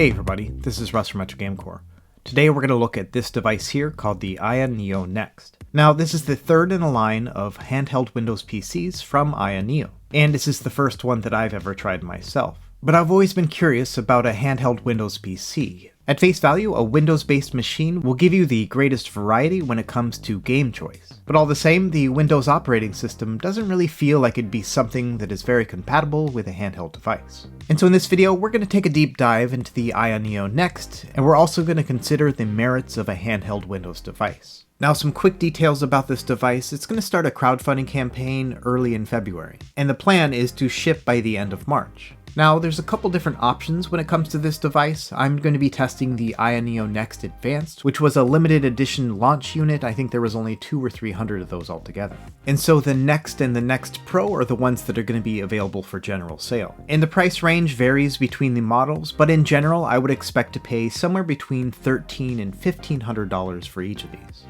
Hey everybody, this is Russ from Retro Gamecore. Today we're going to look at this device here called the AYANEO Next. Now this is the third in a line of handheld Windows PCs from AYANEO, and this is the first one that I've ever tried myself. But I've always been curious about a handheld Windows PC. At face value, a Windows-based machine will give you the greatest variety when it comes to game choice. But all the same, the Windows operating system doesn't really feel like it'd be something that is very compatible with a handheld device. And so in this video, we're going to take a deep dive into the AYANEO Next, and we're also going to consider the merits of a handheld Windows device. Now, some quick details about this device. It's going to start a crowdfunding campaign early in February, and the plan is to ship by the end of March. Now, there's a couple different options when it comes to this device. I'm going to be testing the AYANEO Next Advanced, which was a limited edition launch unit. I think there was only 200 or 300 of those altogether. And so the Next and the Next Pro are the ones that are going to be available for general sale. And the price range varies between the models, but in general, I would expect to pay somewhere between $1,300 and $1,500 for each of these.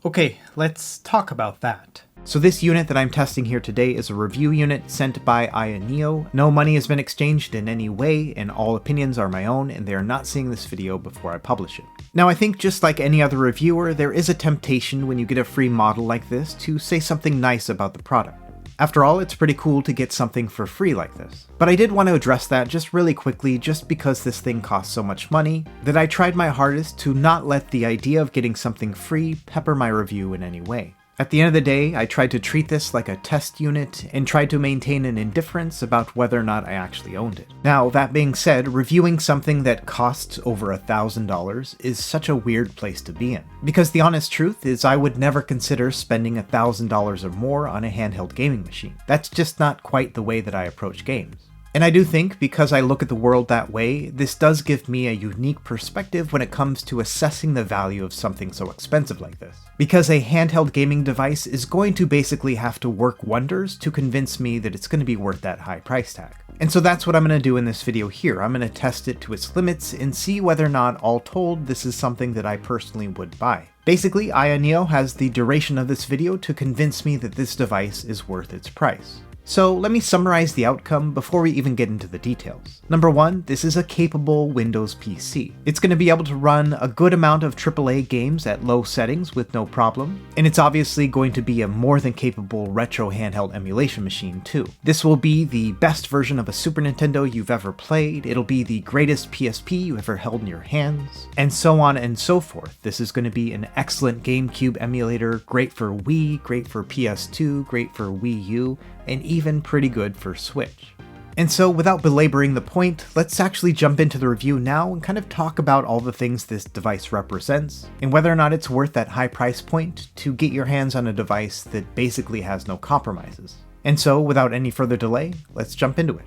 Okay, let's talk about that. So this unit that I'm testing here today is a review unit sent by AYANEO. No money has been exchanged in any way, and all opinions are my own, and they are not seeing this video before I publish it. Now, I think just like any other reviewer, there is a temptation when you get a free model like this to say something nice about the product. After all, it's pretty cool to get something for free like this. But I did want to address that just really quickly, just because this thing costs so much money, that I tried my hardest to not let the idea of getting something free pepper my review in any way. At the end of the day, I tried to treat this like a test unit and tried to maintain an indifference about whether or not I actually owned it. Now, that being said, reviewing something that costs over $1,000 is such a weird place to be in. Because the honest truth is I would never consider spending $1,000 or more on a handheld gaming machine. That's just not quite the way that I approach games. And I do think, because I look at the world that way, this does give me a unique perspective when it comes to assessing the value of something so expensive like this. Because a handheld gaming device is going to basically have to work wonders to convince me that it's going to be worth that high price tag. And so that's what I'm going to do in this video here. I'm going to test it to its limits and see whether or not, all told, this is something that I personally would buy. Basically, AYANEO has the duration of this video to convince me that this device is worth its price. So let me summarize the outcome before we even get into the details. Number one, this is a capable Windows PC. It's going to be able to run a good amount of AAA games at low settings with no problem, and it's obviously going to be a more than capable retro handheld emulation machine too. This will be the best version of a Super Nintendo you've ever played, it'll be the greatest PSP you ever held in your hands, and so on and so forth. This is going to be an excellent GameCube emulator, great for Wii, great for PS2, great for Wii U, and even pretty good for Switch. And so without belaboring the point, let's actually jump into the review now and kind of talk about all the things this device represents, and whether or not it's worth that high price point to get your hands on a device that basically has no compromises. And so without any further delay, let's jump into it.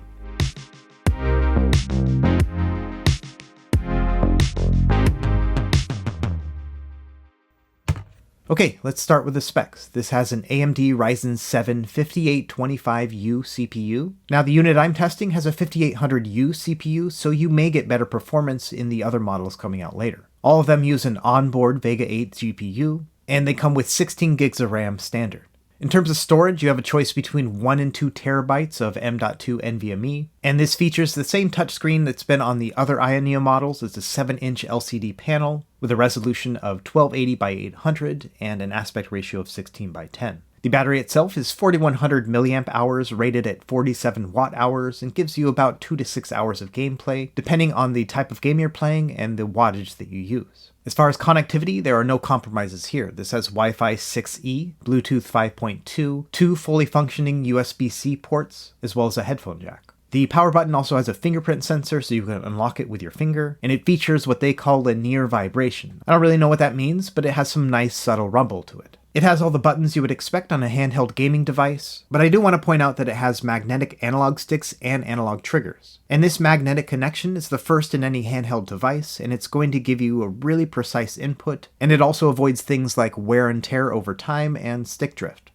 Okay, let's start with the specs. This has an AMD Ryzen 7 5825U CPU. Now the unit I'm testing has a 5800U CPU, so you may get better performance in the other models coming out later. All of them use an onboard Vega 8 GPU, and they come with 16 gigs of RAM standard. In terms of storage, you have a choice between 1 and 2 terabytes of M.2 NVMe, and this features the same touchscreen that's been on the other AYANEO models. It's a 7-inch LCD panel with a resolution of 1280 by 800 and an aspect ratio of 16 by 10. The battery itself is 4100 milliamp hours rated at 47 watt hours and gives you about 2 to 6 hours of gameplay, depending on the type of game you're playing and the wattage that you use. As far as connectivity, there are no compromises here. This has Wi-Fi 6E, Bluetooth 5.2, 2 fully functioning USB-C ports, as well as a headphone jack. The power button also has a fingerprint sensor, so you can unlock it with your finger, and it features what they call a near vibration. I don't really know what that means, but it has some nice subtle rumble to it. It has all the buttons you would expect on a handheld gaming device, but I do want to point out that it has magnetic analog sticks and analog triggers. And this magnetic connection is the first in any handheld device, and it's going to give you a really precise input, and it also avoids things like wear and tear over time and stick drift.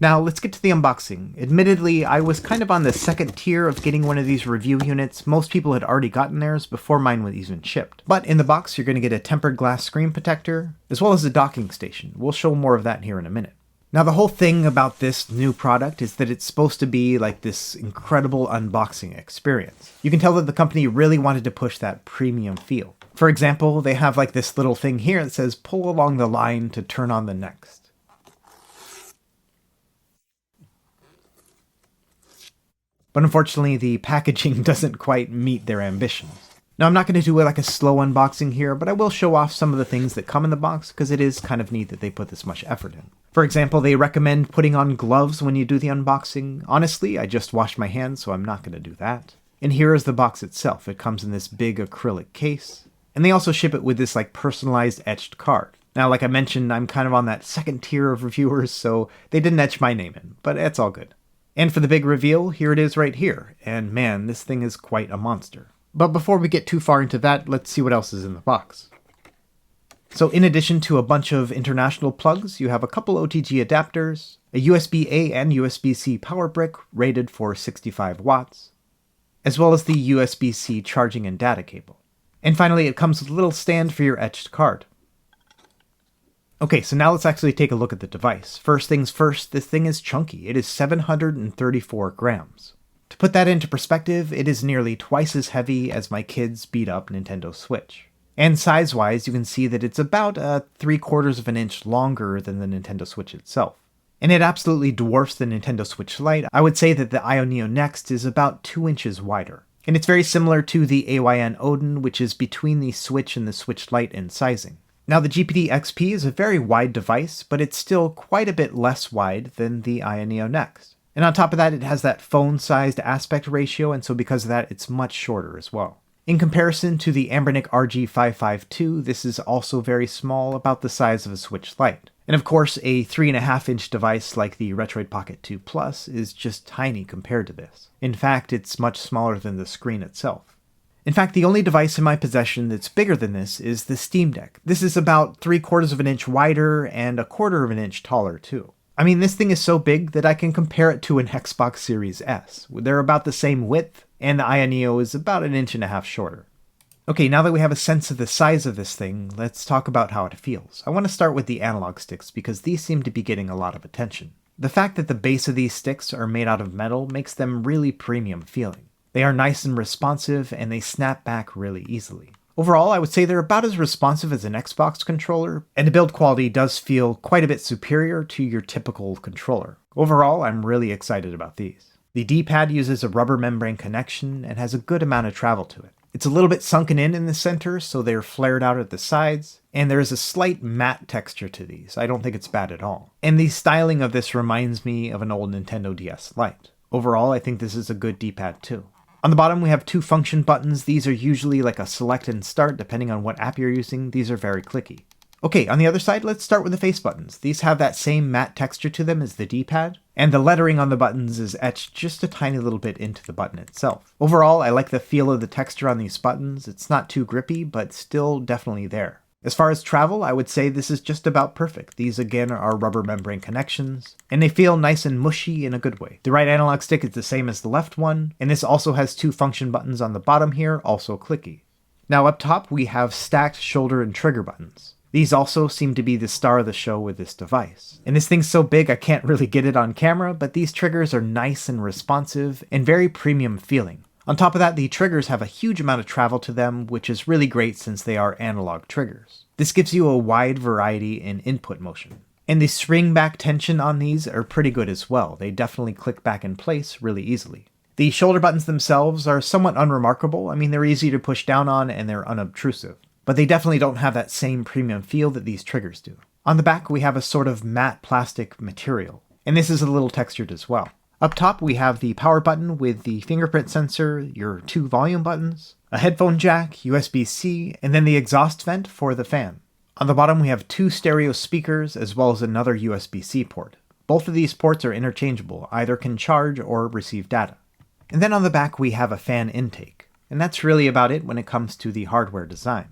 Now let's get to the unboxing. Admittedly, I was kind of on the second tier of getting one of these review units. Most people had already gotten theirs before mine was even shipped. But in the box, you're going to get a tempered glass screen protector, as well as a docking station. We'll show more of that here in a minute. Now, the whole thing about this new product is that it's supposed to be like this incredible unboxing experience. You can tell that the company really wanted to push that premium feel. For example, they have like this little thing here that says pull along the line to turn on the Next. But unfortunately, the packaging doesn't quite meet their ambitions. Now, I'm not going to do like a slow unboxing here, but I will show off some of the things that come in the box because it is kind of neat that they put this much effort in. For example, they recommend putting on gloves when you do the unboxing. Honestly, I just washed my hands, so I'm not going to do that. And here is the box itself. It comes in this big acrylic case. And they also ship it with this like personalized etched card. Now, like I mentioned, I'm kind of on that second tier of reviewers, so they didn't etch my name in, but it's all good. And for the big reveal, here it is right here. And man, this thing is quite a monster. But before we get too far into that, let's see what else is in the box. So in addition to a bunch of international plugs, you have a couple OTG adapters, a USB-A and USB-C power brick rated for 65 watts, as well as the USB-C charging and data cable. And finally, it comes with a little stand for your etched card. Okay, so now let's actually take a look at the device. First things first, this thing is chunky. It is 734 grams. To put that into perspective, it is nearly twice as heavy as my kid's beat-up Nintendo Switch. And size-wise, you can see that it's about 3/4 of an inch longer than the Nintendo Switch itself. And it absolutely dwarfs the Nintendo Switch Lite. I would say that the AYANEO Next is about 2 inches wider. And it's very similar to the AYANEO, which is between the Switch and the Switch Lite in sizing. Now, the GPD XP is a very wide device, but it's still quite a bit less wide than the AYANEO Next. And on top of that, it has that phone-sized aspect ratio, and so because of that, it's much shorter as well. In comparison to the Anbernic RG552, this is also very small, about the size of a Switch Lite. And of course, a 3.5-inch device like the Retroid Pocket 2 Plus is just tiny compared to this. In fact, it's much smaller than the screen itself. In fact, the only device in my possession that's bigger than this is the Steam Deck. This is about 3/4 of an inch wider and 1/4 of an inch taller too. I mean, this thing is so big that I can compare it to an Xbox Series S. They're about the same width, and the AYANEO is about 1.5 inches shorter. Okay, now that we have a sense of the size of this thing, let's talk about how it feels. I want to start with the analog sticks because these seem to be getting a lot of attention. The fact that the base of these sticks are made out of metal makes them really premium feeling. They are nice and responsive, and they snap back really easily. Overall, I would say they're about as responsive as an Xbox controller, and the build quality does feel quite a bit superior to your typical controller. Overall, I'm really excited about these. The D-pad uses a rubber membrane connection and has a good amount of travel to it. It's a little bit sunken in the center, so they're flared out at the sides, and there is a slight matte texture to these. I don't think it's bad at all. And the styling of this reminds me of an old Nintendo DS Lite. Overall, I think this is a good D-pad too. On the bottom, we have 2 function buttons. These are usually like a select and start, depending on what app you're using. These are very clicky. Okay, on the other side, let's start with the face buttons. These have that same matte texture to them as the D-pad, and the lettering on the buttons is etched just a tiny little bit into the button itself. Overall, I like the feel of the texture on these buttons. It's not too grippy, but still definitely there. As far as travel, I would say this is just about perfect. These again are rubber membrane connections, and they feel nice and mushy in a good way. The right analog stick is the same as the left one, and this also has 2 function buttons on the bottom here, also clicky. Now up top, we have stacked shoulder and trigger buttons. These also seem to be the star of the show with this device. And this thing's so big I can't really get it on camera, but these triggers are nice and responsive and very premium feeling. On top of that, the triggers have a huge amount of travel to them, which is really great since they are analog triggers. This gives you a wide variety in input motion. And the spring back tension on these are pretty good as well. They definitely click back in place really easily. The shoulder buttons themselves are somewhat unremarkable. I mean, they're easy to push down on and they're unobtrusive. But they definitely don't have that same premium feel that these triggers do. On the back, we have a sort of matte plastic material. And this is a little textured as well. Up top, we have the power button with the fingerprint sensor, your 2 volume buttons, a headphone jack, USB-C, and then the exhaust vent for the fan. On the bottom, we have 2 stereo speakers as well as another USB-C port. Both of these ports are interchangeable, either can charge or receive data. And then on the back, we have a fan intake. And that's really about it when it comes to the hardware design.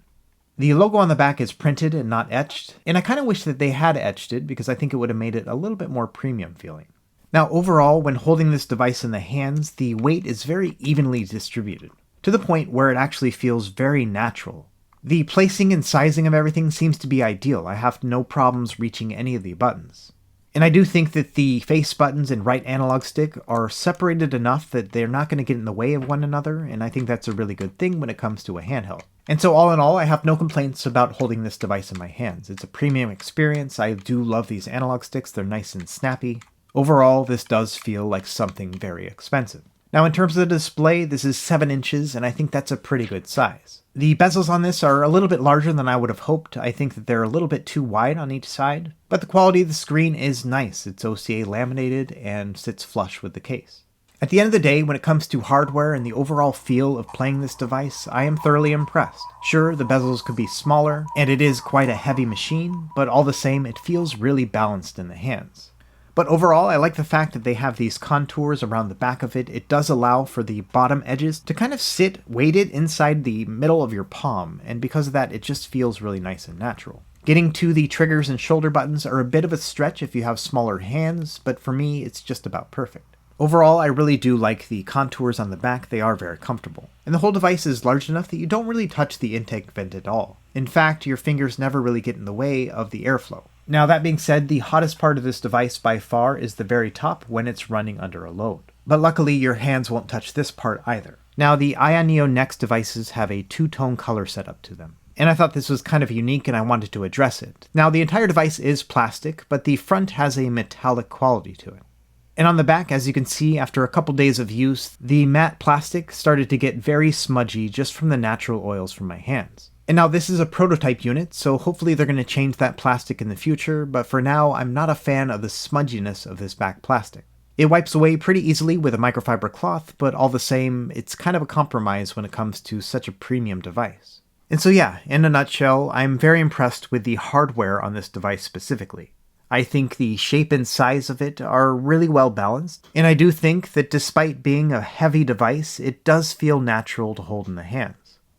The logo on the back is printed and not etched, and I kind of wish that they had etched it because I think it would have made it a little bit more premium feeling. Now overall, when holding this device in the hands, the weight is very evenly distributed, to the point where it actually feels very natural. The placing and sizing of everything seems to be ideal. I have no problems reaching any of the buttons. And I do think that the face buttons and right analog stick are separated enough that they're not going to get in the way of one another, and I think that's a really good thing when it comes to a handheld. And so all in all, I have no complaints about holding this device in my hands. It's a premium experience. I do love these analog sticks. They're nice and snappy. Overall, this does feel like something very expensive. Now in terms of the display, this is 7 inches, and I think that's a pretty good size. The bezels on this are a little bit larger than I would have hoped. I think that they're a little bit too wide on each side, but the quality of the screen is nice. It's OCA laminated and sits flush with the case. At the end of the day, when it comes to hardware and the overall feel of playing this device, I am thoroughly impressed. Sure, the bezels could be smaller, and it is quite a heavy machine, but all the same, it feels really balanced in the hands. But overall, I like the fact that they have these contours around the back of it. It does allow for the bottom edges to kind of sit weighted inside the middle of your palm, and because of that, it just feels really nice and natural. Getting to the triggers and shoulder buttons are a bit of a stretch if you have smaller hands, but for me, it's just about perfect. Overall, I really do like the contours on the back. They are very comfortable. And the whole device is large enough that you don't really touch the intake vent at all. In fact, your fingers never really get in the way of the airflow. Now that being said, the hottest part of this device by far is the very top when it's running under a load. But luckily your hands won't touch this part either. Now the AYANEO Next devices have a two-tone color setup to them, and I thought this was kind of unique and I wanted to address it. Now the entire device is plastic, but the front has a metallic quality to it. And on the back, as you can see, after a couple days of use, the matte plastic started to get very smudgy just from the natural oils from my hands. And now this is a prototype unit, so hopefully they're going to change that plastic in the future, but for now I'm not a fan of the smudginess of this back plastic. It wipes away pretty easily with a microfiber cloth, but all the same, it's kind of a compromise when it comes to such a premium device. And so yeah, in a nutshell, I'm very impressed with the hardware on this device specifically. I think the shape and size of it are really well balanced, and I do think that despite being a heavy device, it does feel natural to hold in the hands.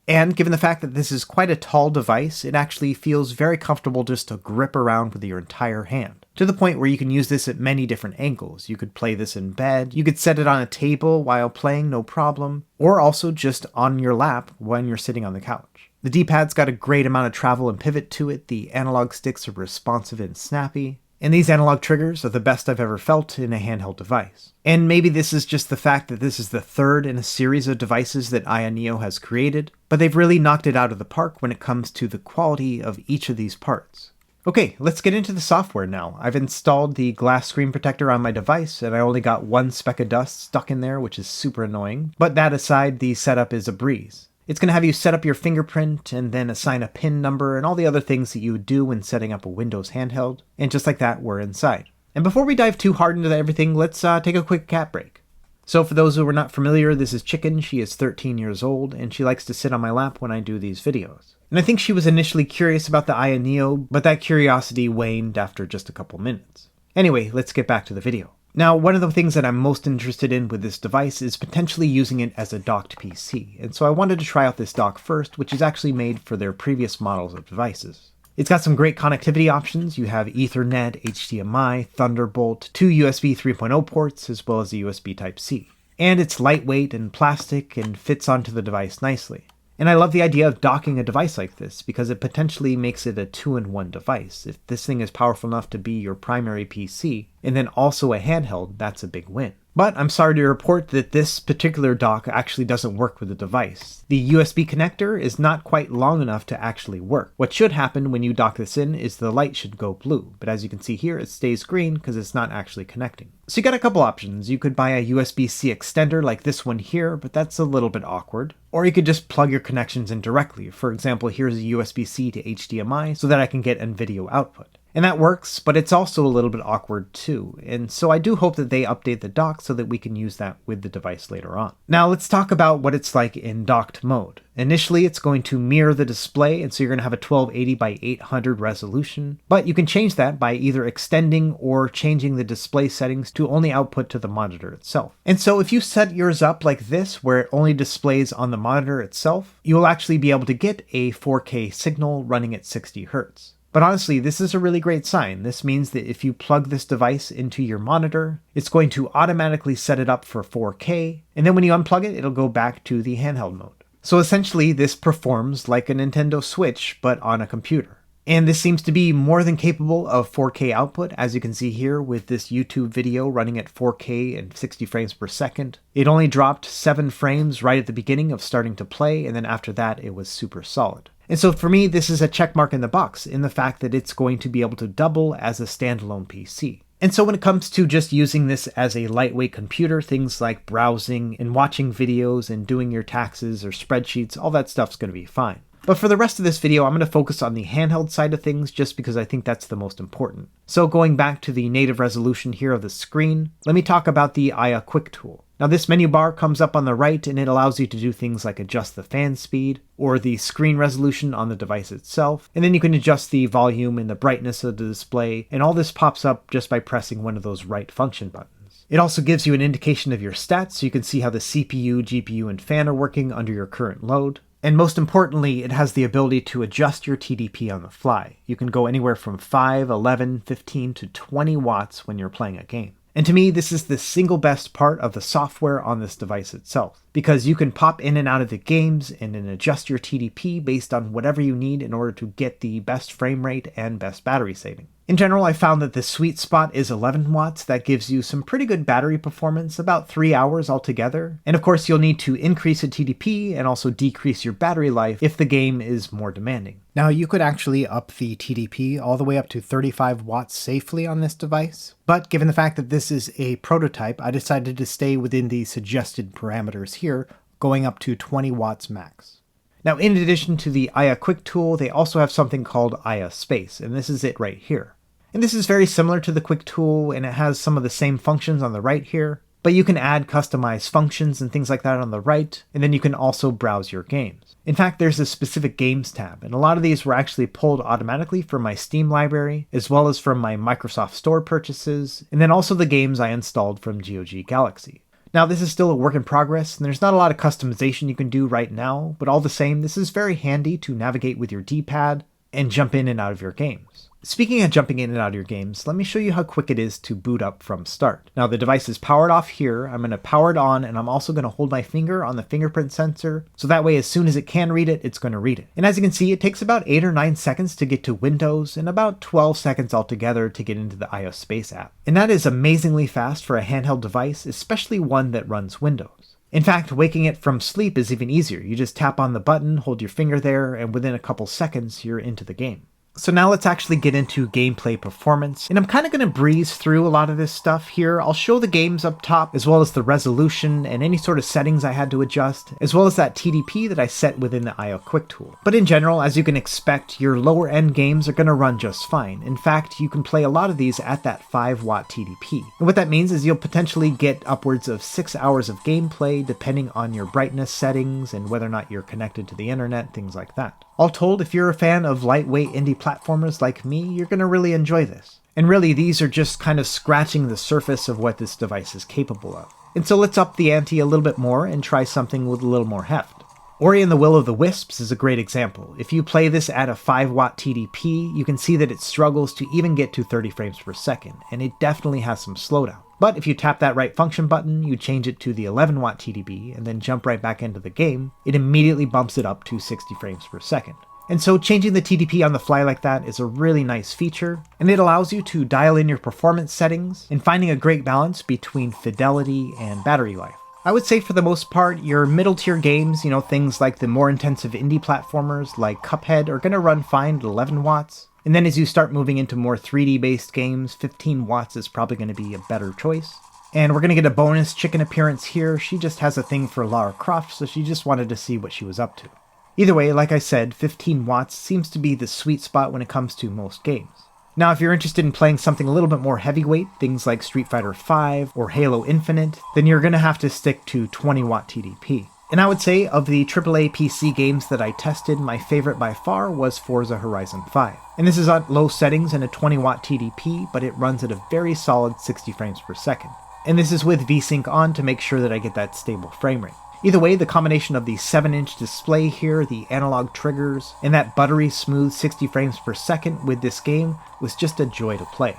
And given the fact that this is quite a tall device, it actually feels very comfortable just to grip around with your entire hand, to the point where you can use this at many different angles. You could play this in bed, you could set it on a table while playing, no problem, or also just on your lap when you're sitting on the couch. The D-pad's got a great amount of travel and pivot to it, the analog sticks are responsive and snappy, and these analog triggers are the best I've ever felt in a handheld device. And maybe this is just the fact that this is the third in a series of devices that AYANEO has created, but they've really knocked it out of the park when it comes to the quality of each of these parts. Okay, let's get into the software now. I've installed the glass screen protector on my device, and I only got one speck of dust stuck in there, which is super annoying. But that aside, the setup is a breeze. It's going to have you set up your fingerprint and then assign a PIN number and all the other things that you would do when setting up a Windows handheld. And just like that, we're inside. And before we dive too hard into everything, let's take a quick cat break. So for those who are not familiar, this is Chicken. She is 13 years old, and she likes to sit on my lap when I do these videos. And I think she was initially curious about the AYANEO, but that curiosity waned after just a couple minutes. Anyway, let's get back to the video. Now, one of the things that I'm most interested in with this device is potentially using it as a docked PC, and so I wanted to try out this dock first, which is actually made for their previous models of devices. It's got some great connectivity options. You have Ethernet, HDMI, Thunderbolt, 2 USB 3.0 ports, as well as a USB Type-C. And it's lightweight and plastic and fits onto the device nicely. And I love the idea of docking a device like this because it potentially makes it a 2-in-1 device. If this thing is powerful enough to be your primary PC, and then also a handheld, that's a big win. But I'm sorry to report that this particular dock actually doesn't work with the device. The USB connector is not quite long enough to actually work. What should happen when you dock this in is the light should go blue, but as you can see here, it stays green because it's not actually connecting. So you got a couple options. You could buy a USB-C extender like this one here, but that's a little bit awkward. Or you could just plug your connections in directly. For example, here's a USB-C to HDMI so that I can get NVIDIA output. And that works, but it's also a little bit awkward too, and so I do hope that they update the dock so that we can use that with the device later on. Now let's talk about what it's like in docked mode. Initially it's going to mirror the display, and so you're going to have a 1280 by 800 resolution, but you can change that by either extending or changing the display settings to only output to the monitor itself. And so if you set yours up like this, where it only displays on the monitor itself, you will actually be able to get a 4K signal running at 60 Hz. But honestly, this is a really great sign. This means that if you plug this device into your monitor, it's going to automatically set it up for 4K, and then when you unplug it, it'll go back to the handheld mode. So essentially, this performs like a Nintendo Switch, but on a computer. And this seems to be more than capable of 4K output, as you can see here with this YouTube video running at 4K and 60 frames per second. It only dropped 7 frames right at the beginning of starting to play, and then after that it was super solid. And so for me, this is a check mark in the box in the fact that it's going to be able to double as a standalone PC. And so when it comes to just using this as a lightweight computer, things like browsing and watching videos and doing your taxes or spreadsheets, all that stuff's going to be fine. But for the rest of this video, I'm going to focus on the handheld side of things just because I think that's the most important. So going back to the native resolution here of the screen, let me talk about the AYA Quick tool. Now this menu bar comes up on the right and it allows you to do things like adjust the fan speed or the screen resolution on the device itself, and then you can adjust the volume and the brightness of the display, and all this pops up just by pressing one of those right function buttons. It also gives you an indication of your stats so you can see how the CPU, GPU, and fan are working under your current load. And most importantly, it has the ability to adjust your TDP on the fly. You can go anywhere from 5, 11, 15 to 20 watts when you're playing a game. And to me, this is the single best part of the software on this device itself, because you can pop in and out of the games and then adjust your TDP based on whatever you need in order to get the best frame rate and best battery saving. In general, I found that the sweet spot is 11 watts. That gives you some pretty good battery performance, about 3 hours altogether. And of course, you'll need to increase the TDP and also decrease your battery life if the game is more demanding. Now, you could actually up the TDP all the way up to 35 watts safely on this device. But given the fact that this is a prototype, I decided to stay within the suggested parameters here, going up to 20 watts max. Now, in addition to the AYA Quick tool, they also have something called AYA Space, and this is it right here. And this is very similar to the Quick tool, and it has some of the same functions on the right here, but you can add customized functions and things like that on the right, and then you can also browse your games. In fact, there's a specific games tab, and a lot of these were actually pulled automatically from my Steam library, as well as from my Microsoft Store purchases, and then also the games I installed from GOG Galaxy. Now, this is still a work in progress, and there's not a lot of customization you can do right now, but all the same, this is very handy to navigate with your D-pad and jump in and out of your games. Speaking of jumping in and out of your games, let me show you how quick it is to boot up from start. Now the device is powered off here, I'm going to power it on, and I'm also going to hold my finger on the fingerprint sensor, so that way as soon as it can read it, it's going to read it. And as you can see, it takes about 8 or 9 seconds to get to Windows, and about 12 seconds altogether to get into the AYA Space app. And that is amazingly fast for a handheld device, especially one that runs Windows. In fact, waking it from sleep is even easier. You just tap on the button, hold your finger there, and within a couple seconds, you're into the game. So now let's actually get into gameplay performance, and I'm kind of going to breeze through a lot of this stuff here. I'll show the games up top, as well as the resolution and any sort of settings I had to adjust, as well as that TDP that I set within the AYA Quick tool. But in general, as you can expect, your lower end games are going to run just fine. In fact, you can play a lot of these at that 5 watt TDP. And what that means is you'll potentially get upwards of 6 hours of gameplay depending on your brightness settings and whether or not you're connected to the internet, things like that. All told, if you're a fan of lightweight indie platformers like me, you're going to really enjoy this. And really, these are just kind of scratching the surface of what this device is capable of. And so let's up the ante a little bit more and try something with a little more heft. Ori and the Will of the Wisps is a great example. If you play this at a 5 watt TDP, you can see that it struggles to even get to 30 frames per second, and it definitely has some slowdown. But if you tap that right function button, you change it to the 11 watt TDP, and then jump right back into the game, it immediately bumps it up to 60 frames per second. And so changing the TDP on the fly like that is a really nice feature, and it allows you to dial in your performance settings and finding a great balance between fidelity and battery life. I would say for the most part, your middle tier games, things like the more intensive indie platformers like Cuphead are going to run fine at 11 watts. And then as you start moving into more 3D based games, 15 watts is probably going to be a better choice. And we're going to get a bonus chicken appearance here. She just has a thing for Lara Croft, so she just wanted to see what she was up to. Either way, like I said, 15 watts seems to be the sweet spot when it comes to most games. Now, if you're interested in playing something a little bit more heavyweight, things like Street Fighter V or Halo Infinite, then you're going to have to stick to 20 watt TDP. And I would say of the AAA PC games that I tested, my favorite by far was Forza Horizon 5. And this is at low settings and a 20 watt TDP, but it runs at a very solid 60 frames per second. And this is with VSync on to make sure that I get that stable frame rate. Either way, the combination of the 7-inch display here, the analog triggers, and that buttery smooth 60 frames per second with this game was just a joy to play.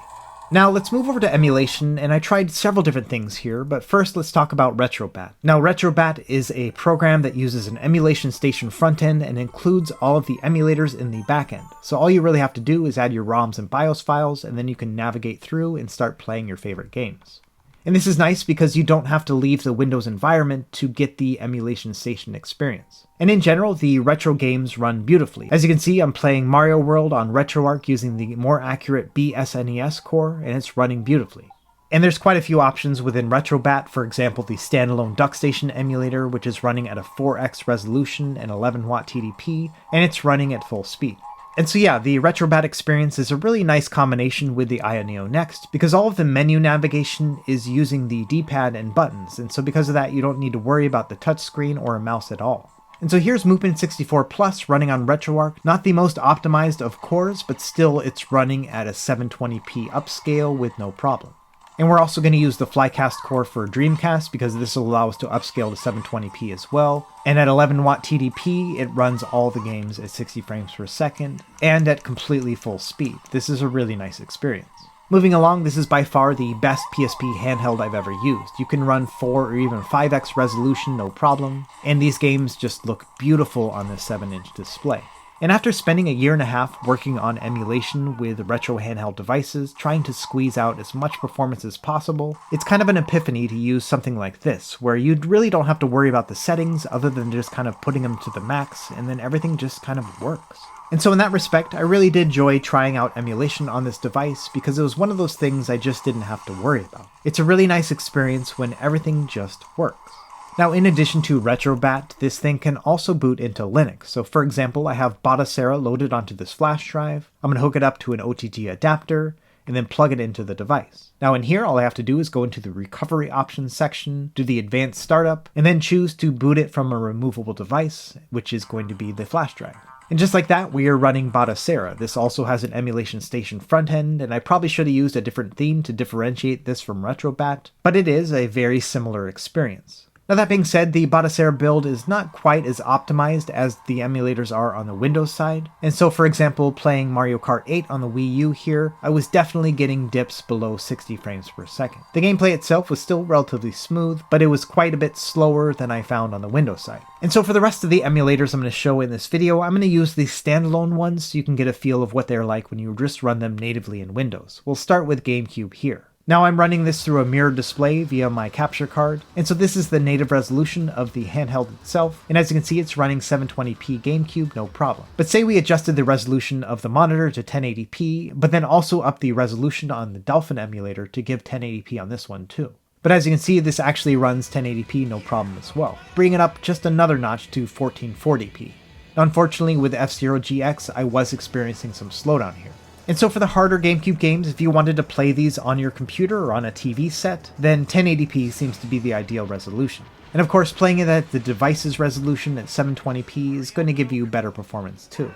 Now let's move over to emulation, and I tried several different things here, but first let's talk about RetroBat. Now RetroBat is a program that uses an emulation station frontend and includes all of the emulators in the backend. So all you really have to do is add your ROMs and BIOS files, and then you can navigate through and start playing your favorite games. And this is nice because you don't have to leave the Windows environment to get the emulation station experience. And in general, the retro games run beautifully. As you can see, I'm playing Mario World on RetroArch using the more accurate BSNES core, and it's running beautifully. And there's quite a few options within RetroBat, for example the standalone DuckStation emulator, which is running at a 4x resolution and 11W TDP, and it's running at full speed. And so yeah, the RetroBat experience is a really nice combination with the AYANEO Next, because all of the menu navigation is using the D-pad and buttons, and so because of that you don't need to worry about the touchscreen or a mouse at all. And so here's Mupen64 Plus running on RetroArch, not the most optimized of cores, but still it's running at a 720p upscale with no problem. And we're also going to use the Flycast core for Dreamcast because this will allow us to upscale to 720p as well. And at 11W TDP, it runs all the games at 60 frames per second and at completely full speed. This is a really nice experience. Moving along, this is by far the best PSP handheld I've ever used. You can run 4 or even 5x resolution no problem, and these games just look beautiful on this 7-inch display. And after spending a year and a half working on emulation with retro handheld devices, trying to squeeze out as much performance as possible, it's kind of an epiphany to use something like this, where you really don't have to worry about the settings other than just kind of putting them to the max, and then everything just kind of works. And so in that respect, I really did enjoy trying out emulation on this device because it was one of those things I just didn't have to worry about. It's a really nice experience when everything just works. Now, in addition to RetroBat, this thing can also boot into Linux. So for example, I have Batocera loaded onto this flash drive. I'm going to hook it up to an OTG adapter and then plug it into the device. Now in here, all I have to do is go into the recovery options section, do the advanced startup, and then choose to boot it from a removable device, which is going to be the flash drive. And just like that, we are running Batocera. This also has an emulation station front end, and I probably should have used a different theme to differentiate this from RetroBat, but it is a very similar experience. Now that being said, the Batocera build is not quite as optimized as the emulators are on the Windows side, and so for example, playing Mario Kart 8 on the Wii U here, I was definitely getting dips below 60 frames per second. The gameplay itself was still relatively smooth, but it was quite a bit slower than I found on the Windows side. And so for the rest of the emulators I'm going to show in this video, I'm going to use the standalone ones so you can get a feel of what they're like when you just run them natively in Windows. We'll start with GameCube here. Now I'm running this through a mirrored display via my capture card, and so this is the native resolution of the handheld itself, and as you can see it's running 720p GameCube no problem. But say we adjusted the resolution of the monitor to 1080p, but then also upped the resolution on the Dolphin emulator to give 1080p on this one too. But as you can see, this actually runs 1080p no problem as well, bringing it up just another notch to 1440p. Now, unfortunately with F-Zero GX I was experiencing some slowdown here. And so for the harder GameCube games, if you wanted to play these on your computer or on a TV set, then 1080p seems to be the ideal resolution. And of course, playing it at the device's resolution at 720p is going to give you better performance too.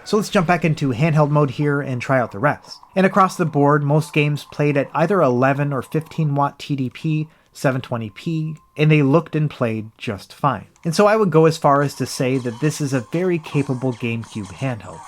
So let's jump back into handheld mode here and try out the rest. And across the board, most games played at either 11 or 15W TDP, 720p, and they looked and played just fine. And so I would go as far as to say that this is a very capable GameCube handheld.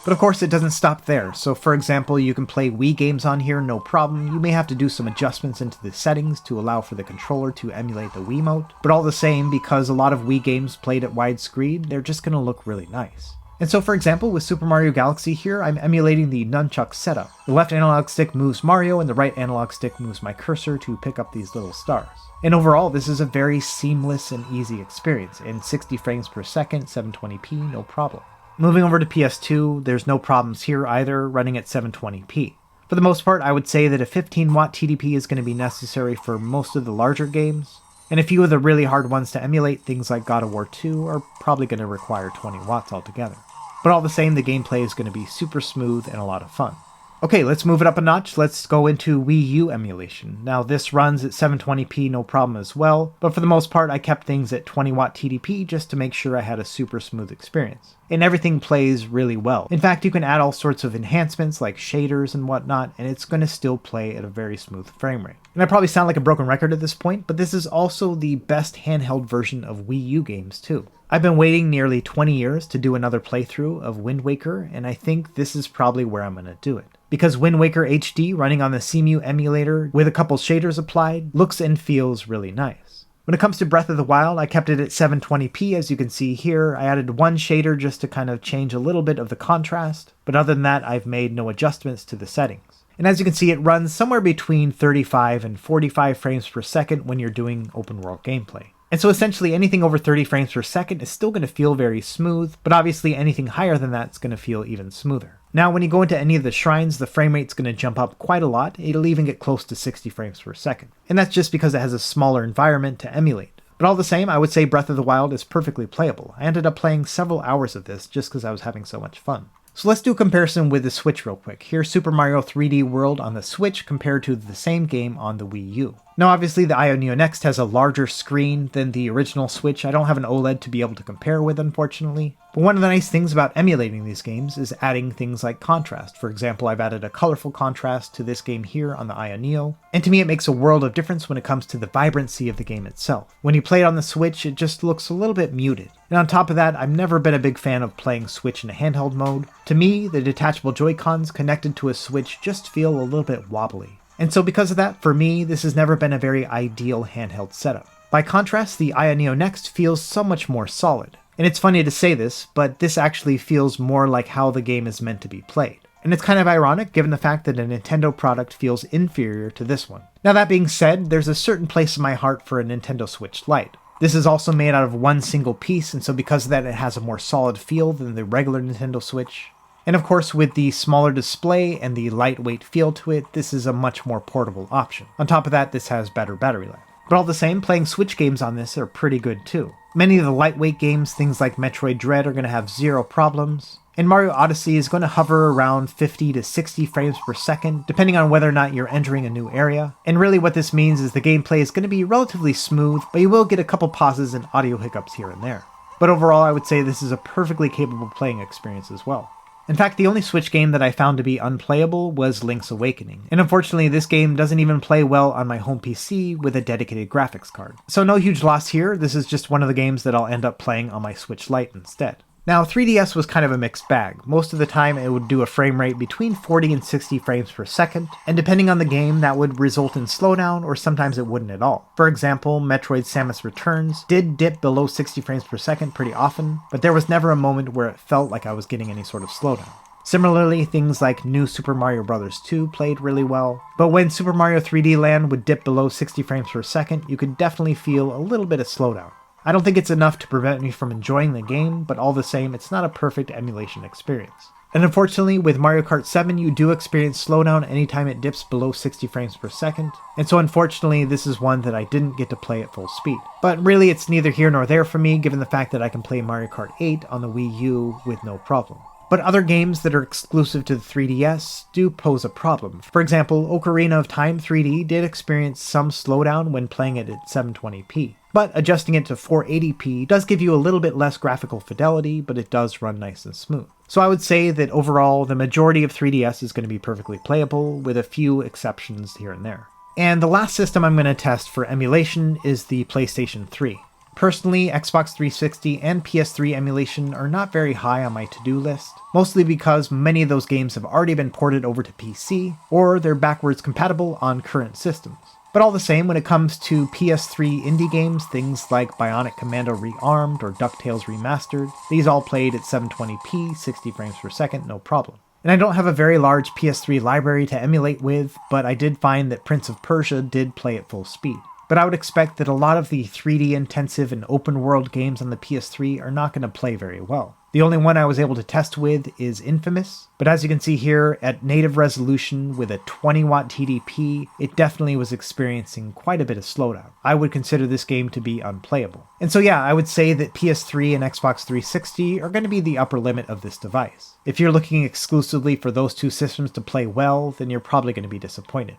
But of course it doesn't stop there, so for example you can play Wii games on here no problem. You may have to do some adjustments into the settings to allow for the controller to emulate the Wiimote, but all the same, because a lot of Wii games played at widescreen, they're just going to look really nice. And so for example with Super Mario Galaxy here, I'm emulating the nunchuck setup. The left analog stick moves Mario and the right analog stick moves my cursor to pick up these little stars. And overall this is a very seamless and easy experience, in 60 frames per second, 720p, no problem. Moving over to PS2, there's no problems here either, running at 720p. For the most part, I would say that a 15W TDP is going to be necessary for most of the larger games, and a few of the really hard ones to emulate, things like God of War 2, are probably going to require 20 watts altogether. But all the same, the gameplay is going to be super smooth and a lot of fun. Okay, let's move it up a notch. Let's go into Wii U emulation. Now this runs at 720p no problem as well, but for the most part I kept things at 20W TDP just to make sure I had a super smooth experience. And everything plays really well. In fact, you can add all sorts of enhancements like shaders and whatnot, and it's going to still play at a very smooth frame rate. And I probably sound like a broken record at this point, but this is also the best handheld version of Wii U games too. I've been waiting nearly 20 years to do another playthrough of Wind Waker, and I think this is probably where I'm going to do it. Because Wind Waker HD running on the CMU emulator with a couple shaders applied looks and feels really nice. When it comes to Breath of the Wild, I kept it at 720p as you can see here. I added one shader just to kind of change a little bit of the contrast, but other than that I've made no adjustments to the settings. And as you can see, it runs somewhere between 35 and 45 frames per second when you're doing open world gameplay. And so essentially anything over 30 frames per second is still going to feel very smooth, but obviously anything higher than that is going to feel even smoother. Now when you go into any of the shrines, the frame rate's going to jump up quite a lot, it'll even get close to 60 frames per second. And that's just because it has a smaller environment to emulate. But all the same, I would say Breath of the Wild is perfectly playable. I ended up playing several hours of this just because I was having so much fun. So let's do a comparison with the Switch real quick. Here's Super Mario 3D World on the Switch compared to the same game on the Wii U. Now obviously the AYANEO Next has a larger screen than the original Switch. I don't have an OLED to be able to compare with, unfortunately. But one of the nice things about emulating these games is adding things like contrast. For example, I've added a colorful contrast to this game here on the AYANEO, and to me it makes a world of difference when it comes to the vibrancy of the game itself. When you play it on the Switch, it just looks a little bit muted. And on top of that, I've never been a big fan of playing Switch in a handheld mode. To me, the detachable Joy-Cons connected to a Switch just feel a little bit wobbly. And so because of that, for me, this has never been a very ideal handheld setup. By contrast, the AYANEO Next feels so much more solid. And it's funny to say this, but this actually feels more like how the game is meant to be played. And it's kind of ironic given the fact that a Nintendo product feels inferior to this one. Now that being said, there's a certain place in my heart for a Nintendo Switch Lite. This is also made out of one single piece, and so because of that it has a more solid feel than the regular Nintendo Switch. And of course, with the smaller display and the lightweight feel to it, this is a much more portable option. On top of that, this has better battery life. But all the same, playing Switch games on this are pretty good too. Many of the lightweight games, things like Metroid Dread, are going to have zero problems. And Mario Odyssey is going to hover around 50 to 60 frames per second, depending on whether or not you're entering a new area. And really what this means is the gameplay is going to be relatively smooth, but you will get a couple pauses and audio hiccups here and there. But overall, I would say this is a perfectly capable playing experience as well. In fact, the only Switch game that I found to be unplayable was Link's Awakening, and unfortunately this game doesn't even play well on my home PC with a dedicated graphics card. So no huge loss here, this is just one of the games that I'll end up playing on my Switch Lite instead. Now 3DS was kind of a mixed bag. Most of the time it would do a frame rate between 40 and 60 frames per second, and depending on the game that would result in slowdown or sometimes it wouldn't at all. For example, Metroid Samus Returns did dip below 60 frames per second pretty often, but there was never a moment where it felt like I was getting any sort of slowdown. Similarly, things like New Super Mario Bros. 2 played really well, but when Super Mario 3D Land would dip below 60 frames per second, you could definitely feel a little bit of slowdown. I don't think it's enough to prevent me from enjoying the game, but all the same, it's not a perfect emulation experience. And unfortunately, with Mario Kart 7, you do experience slowdown anytime it dips below 60 frames per second, and so unfortunately, this is one that I didn't get to play at full speed. But really, it's neither here nor there for me, given the fact that I can play Mario Kart 8 on the Wii U with no problem. But other games that are exclusive to the 3DS do pose a problem. For example, Ocarina of Time 3D did experience some slowdown when playing it at 720p. But adjusting it to 480p does give you a little bit less graphical fidelity, but it does run nice and smooth. So I would say that overall, the majority of 3DS is going to be perfectly playable, with a few exceptions here and there. And the last system I'm going to test for emulation is the PlayStation 3. Personally, Xbox 360 and PS3 emulation are not very high on my to-do list, mostly because many of those games have already been ported over to PC, or they're backwards compatible on current systems. But all the same, when it comes to PS3 indie games, things like Bionic Commando Rearmed or DuckTales Remastered, these all played at 720p, 60 frames per second, no problem. And I don't have a very large PS3 library to emulate with, but I did find that Prince of Persia did play at full speed. But I would expect that a lot of the 3D intensive and open world games on the PS3 are not going to play very well. The only one I was able to test with is Infamous, but as you can see here, at native resolution with a 20 watt TDP, it definitely was experiencing quite a bit of slowdown. I would consider this game to be unplayable. And so yeah, I would say that PS3 and Xbox 360 are going to be the upper limit of this device. If you're looking exclusively for those two systems to play well, then you're probably going to be disappointed.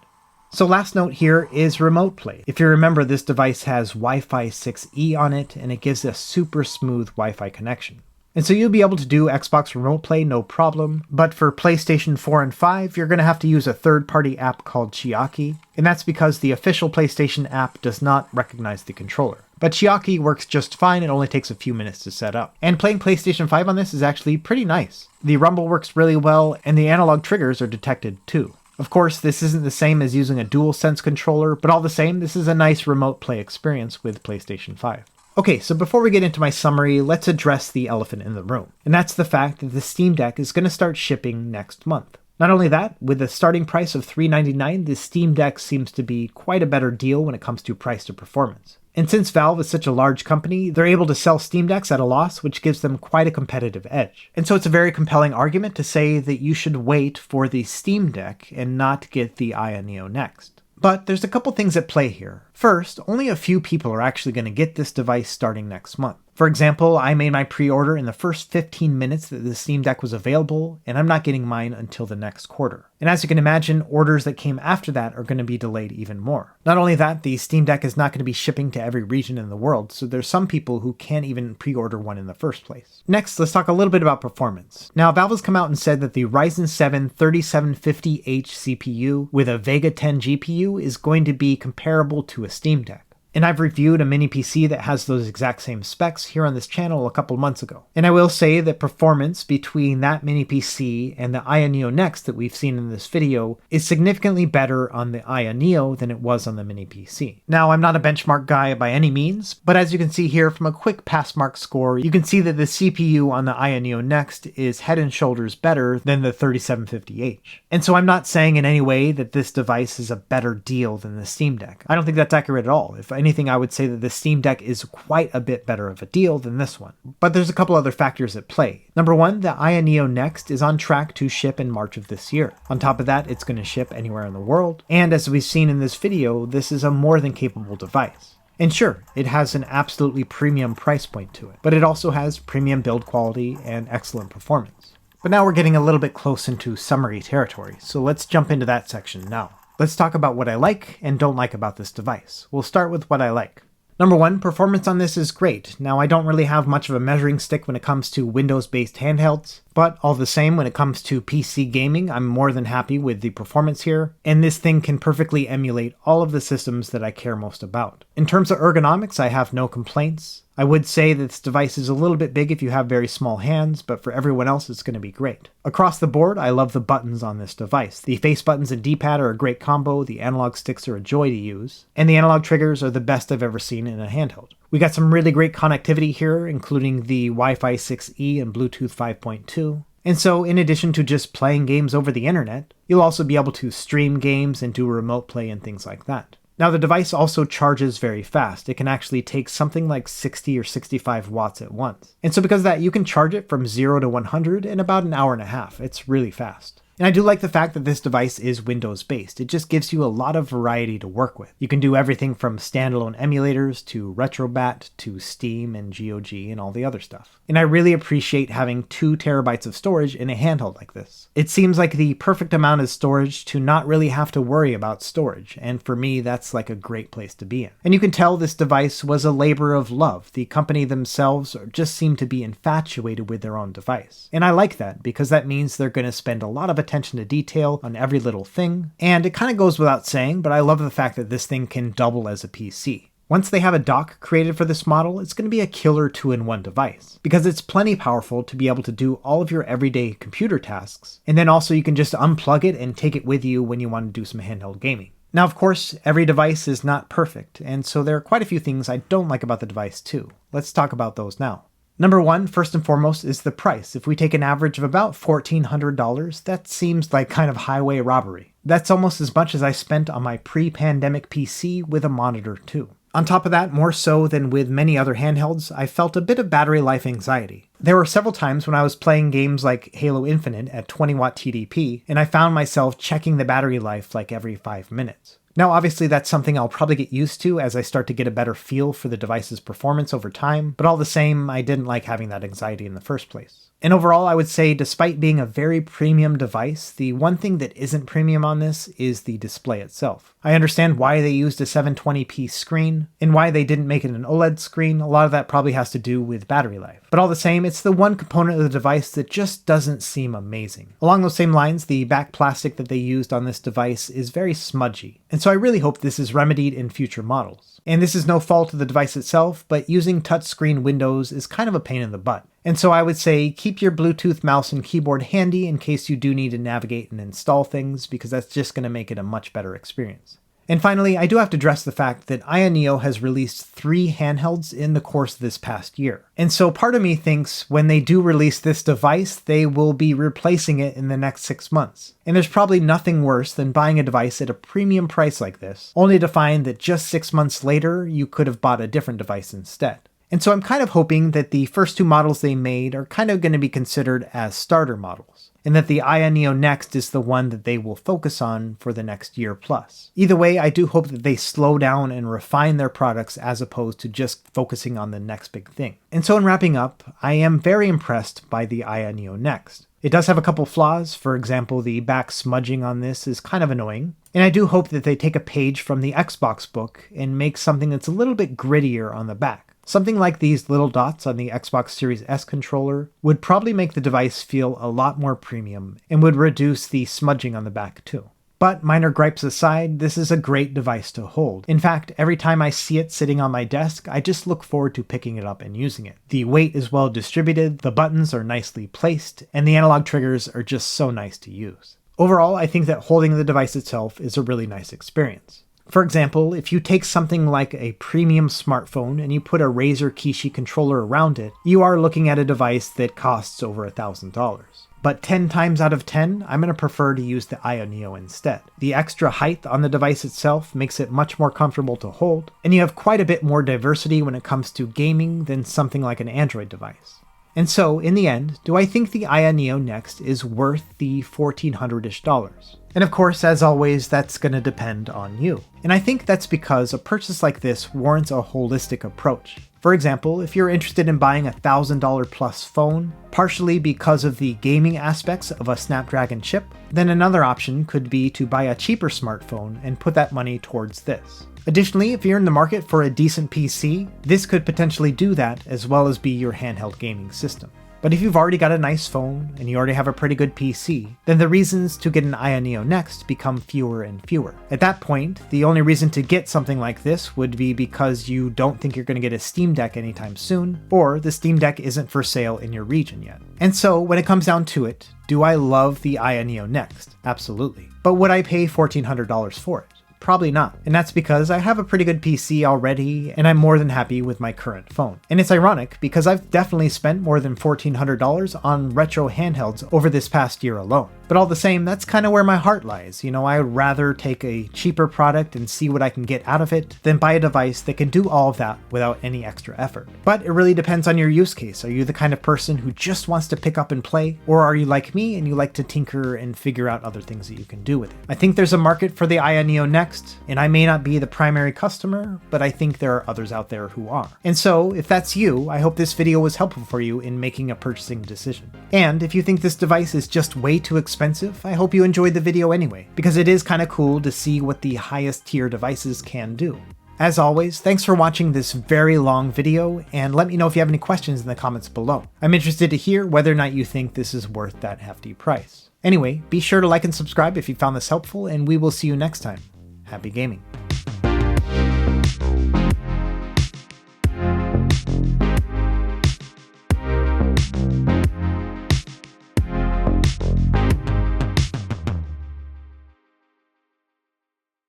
So last note here is remote play. If you remember, this device has Wi-Fi 6E on it, and it gives a super smooth Wi-Fi connection. And so you'll be able to do Xbox Remote Play no problem, but for PlayStation 4 and 5, you're going to have to use a third-party app called Chiaki, and that's because the official PlayStation app does not recognize the controller. But Chiaki works just fine, it only takes a few minutes to set up. And playing PlayStation 5 on this is actually pretty nice. The rumble works really well, and the analog triggers are detected too. Of course, this isn't the same as using a DualSense controller, but all the same, this is a nice remote play experience with PlayStation 5. Okay, so before we get into my summary, let's address the elephant in the room. And that's the fact that the Steam Deck is going to start shipping next month. Not only that, with a starting price of $399, the Steam Deck seems to be quite a better deal when it comes to price to performance. And since Valve is such a large company, they're able to sell Steam Decks at a loss, which gives them quite a competitive edge. And so it's a very compelling argument to say that you should wait for the Steam Deck and not get the AYANEO Next. But there's a couple things at play here. First, only a few people are actually going to get this device starting next month. For example, I made my pre-order in the first 15 minutes that the Steam Deck was available, and I'm not getting mine until the next quarter. And as you can imagine, orders that came after that are going to be delayed even more. Not only that, the Steam Deck is not going to be shipping to every region in the world, so there's some people who can't even pre-order one in the first place. Next, let's talk a little bit about performance. Now, Valve has come out and said that the Ryzen 7 3750H CPU with a Vega 10 GPU is going to be comparable to a Steam Deck. And I've reviewed a mini PC that has those exact same specs here on this channel a couple months ago. And I will say that performance between that mini PC and the AYANEO Next that we've seen in this video is significantly better on the AYANEO than it was on the mini PC. Now, I'm not a benchmark guy by any means, but as you can see here from a quick passmark score, you can see that the CPU on the AYANEO Next is head and shoulders better than the 3750H. And so I'm not saying in any way that this device is a better deal than the Steam Deck. I don't think that's accurate at all. If anything, I would say that the Steam Deck is quite a bit better of a deal than this one. But there's a couple other factors at play. Number one, the AYANEO Next is on track to ship in March of this year. On top of that, it's going to ship anywhere in the world. And as we've seen in this video, this is a more than capable device. And sure, it has an absolutely premium price point to it, but it also has premium build quality and excellent performance. But now we're getting a little bit close into summary territory, so let's jump into that section now. Let's talk about what I like and don't like about this device. We'll start with what I like. Number one, performance on this is great. Now, I don't really have much of a measuring stick when it comes to Windows-based handhelds, but all the same, when it comes to PC gaming, I'm more than happy with the performance here, and this thing can perfectly emulate all of the systems that I care most about. In terms of ergonomics, I have no complaints. I would say that this device is a little bit big if you have very small hands, but for everyone else, it's going to be great. Across the board, I love the buttons on this device. The face buttons and D-pad are a great combo, the analog sticks are a joy to use, and the analog triggers are the best I've ever seen in a handheld. We got some really great connectivity here, including the Wi-Fi 6E and Bluetooth 5.2. And so, in addition to just playing games over the internet, you'll also be able to stream games and do remote play and things like that. Now, the device also charges very fast. It can actually take something like 60 or 65 watts at once. And so because of that, you can charge it from 0 to 100 in about an hour and a half. It's really fast. And I do like the fact that this device is Windows-based. It just gives you a lot of variety to work with. You can do everything from standalone emulators to Retrobat to Steam and GOG and all the other stuff. And I really appreciate having 2 terabytes of storage in a handheld like this. It seems like the perfect amount of storage to not really have to worry about storage, and for me, that's like a great place to be in. And you can tell this device was a labor of love. The company themselves just seem to be infatuated with their own device. And I like that, because that means they're going to spend a lot of attention to detail on every little thing. And it kind of goes without saying, but I love the fact that this thing can double as a PC. Once they have a dock created for this model, it's going to be a killer 2-in-1 device, because it's plenty powerful to be able to do all of your everyday computer tasks, and then also you can just unplug it and take it with you when you want to do some handheld gaming. Now, of course, every device is not perfect, and so there are quite a few things I don't like about the device too. Let's talk about those now. Number one, first and foremost, is the price. If we take an average of about $1,400, that seems like kind of highway robbery. That's almost as much as I spent on my pre-pandemic PC with a monitor too. On top of that, more so than with many other handhelds, I felt a bit of battery life anxiety. There were several times when I was playing games like Halo Infinite at 20-watt TDP, and I found myself checking the battery life like every 5 minutes. Now, obviously, that's something I'll probably get used to as I start to get a better feel for the device's performance over time, but all the same, I didn't like having that anxiety in the first place. And overall, I would say despite being a very premium device, the one thing that isn't premium on this is the display itself. I understand why they used a 720p screen, and why they didn't make it an OLED screen. A lot of that probably has to do with battery life. But all the same, it's the one component of the device that just doesn't seem amazing. Along those same lines, the back plastic that they used on this device is very smudgy, and so I really hope this is remedied in future models. And this is no fault of the device itself, but using touchscreen windows is kind of a pain in the butt. And so I would say keep your Bluetooth mouse and keyboard handy in case you do need to navigate and install things, because that's just going to make it a much better experience. And finally, I do have to address the fact that AYANEO has released 3 handhelds in the course of this past year. And so part of me thinks when they do release this device, they will be replacing it in the next 6 months. And there's probably nothing worse than buying a device at a premium price like this, only to find that just 6 months later, you could have bought a different device instead. And so I'm kind of hoping that the first 2 models they made are kind of going to be considered as starter models, and that the AYANEO Next is the one that they will focus on for the next year plus. Either way, I do hope that they slow down and refine their products as opposed to just focusing on the next big thing. And so in wrapping up, I am very impressed by the AYANEO Next. It does have a couple flaws. For example, the back smudging on this is kind of annoying. And I do hope that they take a page from the Xbox book and make something that's a little bit grittier on the back. Something like these little dots on the Xbox Series S controller would probably make the device feel a lot more premium and would reduce the smudging on the back too. But minor gripes aside, this is a great device to hold. In fact, every time I see it sitting on my desk, I just look forward to picking it up and using it. The weight is well distributed, the buttons are nicely placed, and the analog triggers are just so nice to use. Overall, I think that holding the device itself is a really nice experience. For example, if you take something like a premium smartphone and you put a Razer Kishi controller around it, you are looking at a device that costs over $1,000. But 10 times out of 10, I'm going to prefer to use the AYANEO instead. The extra height on the device itself makes it much more comfortable to hold, and you have quite a bit more diversity when it comes to gaming than something like an Android device. And so, in the end, do I think the AYANEO Next is worth the $1,400-ish? And of course, as always, that's going to depend on you. And I think that's because a purchase like this warrants a holistic approach. For example, if you're interested in buying a $1,000 plus phone, partially because of the gaming aspects of a Snapdragon chip, then another option could be to buy a cheaper smartphone and put that money towards this. Additionally, if you're in the market for a decent PC, this could potentially do that as well as be your handheld gaming system. But if you've already got a nice phone and you already have a pretty good PC, then the reasons to get an AYANEO Next become fewer and fewer. At that point, the only reason to get something like this would be because you don't think you're going to get a Steam Deck anytime soon, or the Steam Deck isn't for sale in your region yet. And so, when it comes down to it, do I love the AYANEO Next? Absolutely. But would I pay $1,400 for it? Probably not. And that's because I have a pretty good PC already, and I'm more than happy with my current phone. And it's ironic because I've definitely spent more than $1,400 on retro handhelds over this past year alone. But all the same, that's kind of where my heart lies. You know, I would rather take a cheaper product and see what I can get out of it than buy a device that can do all of that without any extra effort. But it really depends on your use case. Are you the kind of person who just wants to pick up and play? Or are you like me and you like to tinker and figure out other things that you can do with it? I think there's a market for the AYANEO Next, and I may not be the primary customer, but I think there are others out there who are. And so, if that's you, I hope this video was helpful for you in making a purchasing decision. And if you think this device is just way too expensive, I hope you enjoyed the video anyway, because it is kind of cool to see what the highest tier devices can do. As always, thanks for watching this very long video, and let me know if you have any questions in the comments below. I'm interested to hear whether or not you think this is worth that hefty price. Anyway, be sure to like and subscribe if you found this helpful, and we will see you next time. Happy gaming.